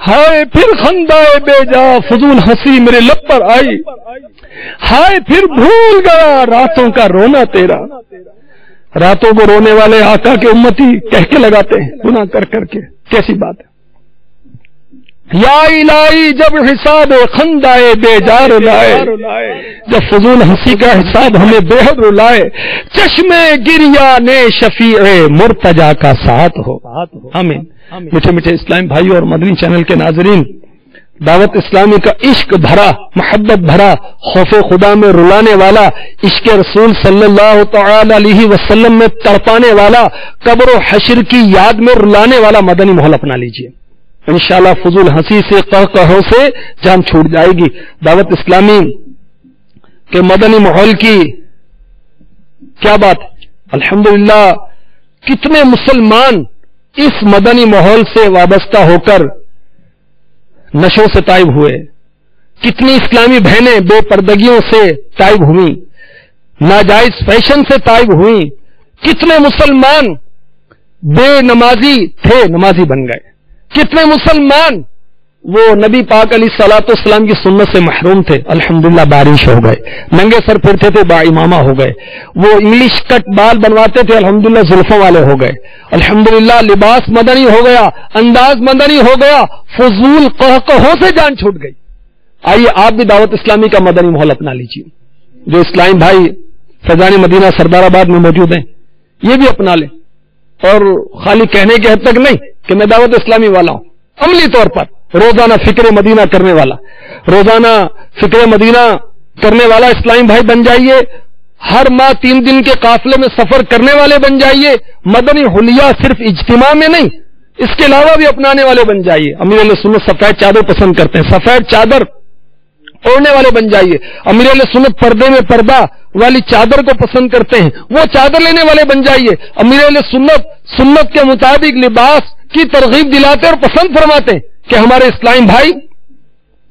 ہائے پھر خندہ بے جا فضول ہنسی میرے لب پر آئی، ہائے پھر بھول گیا راتوں کا رونا تیرا. راتوں کو رونے والے آقا کے امتی کہہ کے لگاتے ہیں گناہ کر کر کے. کیسی بات ہے. یا الہی جب حساب خندہ بے جا رلائے، جب فضول ہنسی کا حساب ہمیں بے حد رلائے، چشمے گریا نے شفیع مرتجا کا ساتھ ہو. آمین. میٹھے میٹھے اسلام بھائیوں اور مدنی چینل کے ناظرین، دعوت اسلامی کا عشق بھرا، محبت بھرا، خوف خدا میں رلانے والا، عشق رسول صلی اللہ تعالی علیہ وسلم میں تڑپانے والا، قبر و حشر کی یاد میں رلانے والا مدنی ماحول اپنا لیجئے. انشاءاللہ فضول ہنسی سے قہقہوں سے جان چھوٹ جائے گی. دعوت اسلامی کے مدنی ماحول کی کیا بات. الحمدللہ کتنے مسلمان اس مدنی ماحول سے وابستہ ہو کر نشوں سے تائب ہوئے، کتنی اسلامی بہنیں بے پردگیوں سے تائب ہوئیں، ناجائز فیشن سے تائب ہوئیں، کتنے مسلمان بے نمازی تھے نمازی بن گئے، کتنے مسلمان وہ نبی پاک علیہ الصلوۃ والسلام کی سنت سے محروم تھے، الحمدللہ بارش ہو گئے، ننگے سر پھرتے تھے با امامہ ہو گئے، وہ انگلش کٹ بال بنواتے تھے الحمدللہ زلفوں والے ہو گئے، الحمدللہ لباس مدنی ہو گیا، انداز مدنی ہو گیا، فضول قہقہوں سے جان چھوٹ گئی. آئیے آپ بھی دعوت اسلامی کا مدنی ماحول اپنا لیجیے. جو اسلام بھائی فیضان مدینہ سردار آباد میں موجود ہیں یہ بھی اپنا لیں، اور خالی کہنے کے حد تک نہیں کہ میں دعوت اسلامی والا ہوں، عملی طور پر روزانہ فکر مدینہ کرنے والا، روزانہ فکر مدینہ کرنے والا اسلامی بھائی بن جائیے. ہر ماہ 3 دن کے قافلے میں سفر کرنے والے بن جائیے. مدنی حلیہ صرف اجتماع میں نہیں، اس کے علاوہ بھی اپنانے والے بن جائیے. امیر علیہ سنت سفید چادر پسند کرتے ہیں، سفید چادر اوڑھنے والے بن جائیے. امیر علیہ سنت پردے میں پردہ والی چادر کو پسند کرتے ہیں، وہ چادر لینے والے بن جائیے. امیر علیہ سنت کے مطابق لباس کی ترغیب دلاتے اور پسند فرماتے ہیں کہ ہمارے اسلام بھائی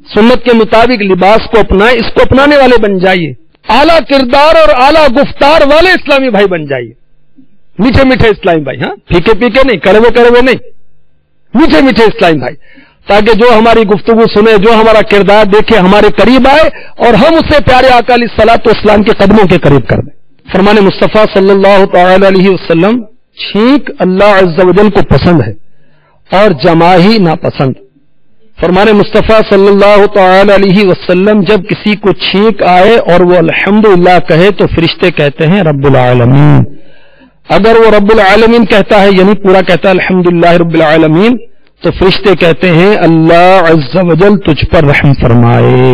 سنت کے مطابق لباس کو اپنائیں، اس کو اپنانے والے بن جائیے. اعلیٰ کردار اور اعلیٰ گفتار والے اسلامی بھائی بن جائیے. میٹھے میٹھے اسلامی بھائی، ہاں پھیکے پیکے نہیں، کڑوے نہیں، میٹھے میٹھے اسلامی بھائی، تاکہ جو ہماری گفتگو سنے، جو ہمارا کردار دیکھے، ہمارے قریب آئے اور ہم اسے پیارے آقا علیہ الصلوۃ والسلام کے قدموں کے قریب کر دیں. فرمان مصطفیٰ صلی اللہ تعالی علیہ وسلم، چھینک اللہ عز و جل کو پسند ہے اور جمع ہی ناپسند. فرمان مصطفیٰ صلی اللہ تعالی علیہ وسلم جب کسی کو چھینک آئے اور وہ الحمدللہ کہے تو فرشتے کہتے ہیں رب العالمین. اگر وہ رب العالمین کہتا ہے یعنی پورا کہتا ہے الحمدللہ رب العالمین، تو فرشتے کہتے ہیں اللہ عز و جل تجھ پر رحم فرمائے.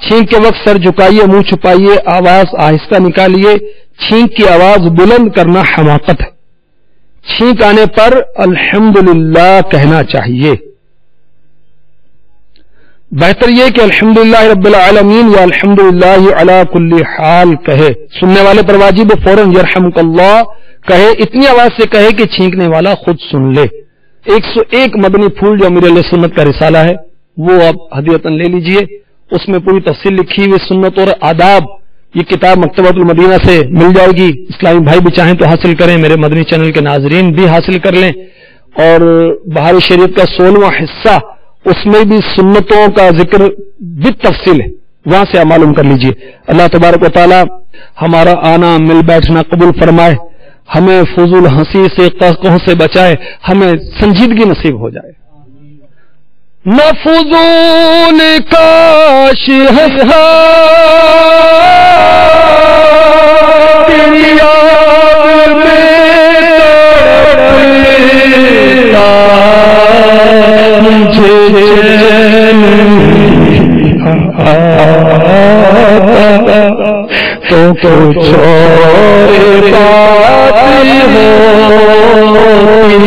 چھینک کے وقت سر جھکائیے، منہ چھپائیے، آواز آہستہ نکالیے. چھینک کی آواز بلند کرنا حماقت ہے. چھینک آنے پر الحمدللہ کہنا چاہیے. بہتر یہ کہ الحمدللہ رب العالمین یا الحمدللہ علی کل حال کہے. سننے والے پر واجب فوراً یرحمک اللہ کہے، اتنی آواز سے کہے کہ چھینکنے والا خود سن لے. 101 مدنی پھول جو امیر علیہ سنت کا رسالہ ہے وہ آپ ہدیتاً لے لیجئے. اس میں پوری تفصیل لکھی ہوئی سنت اور آداب. یہ کتاب مکتبۃ المدینہ سے مل جائے گی. اسلامی بھائی بھی چاہیں تو حاصل کریں، میرے مدنی چینل کے ناظرین بھی حاصل کر لیں. اور بہار شریعت کا 16واں حصہ، اس میں بھی سنتوں کا ذکر بالتفصیل ہے، وہاں سے آپ معلوم کر لیجئے. اللہ تبارک و تعالی ہمارا آنا مل بیٹھنا قبول فرمائے، ہمیں فضول ہنسی سے قہقہوں سے بچائے، ہمیں سنجیدگی نصیب ہو جائے. نہ فضول کاش ہنسا تو کچھ اور بات ہوتی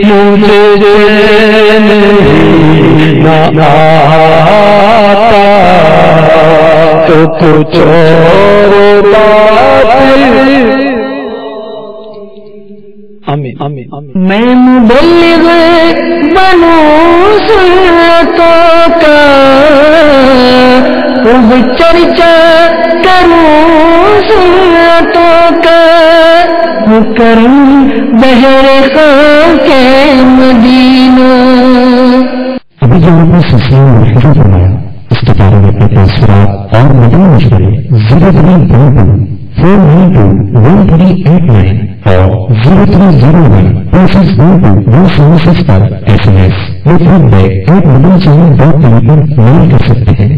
مجھے نہ آتا تو کچھ اور بات میں مبلغ بنوں سنتوں کا خوب چرچا کروں سنتوں کا کرم بہر خاک مدینہ. ابھی جو آپ نے سلسلہ مرحلہ فرمایا اس کے بارے میں اپنے تاثرات اور مدنی مشورے 032121389 اور 03012612 پر SMS یا فیڈ بیک @mobilechanel.com پر میل کر سکتے ہیں.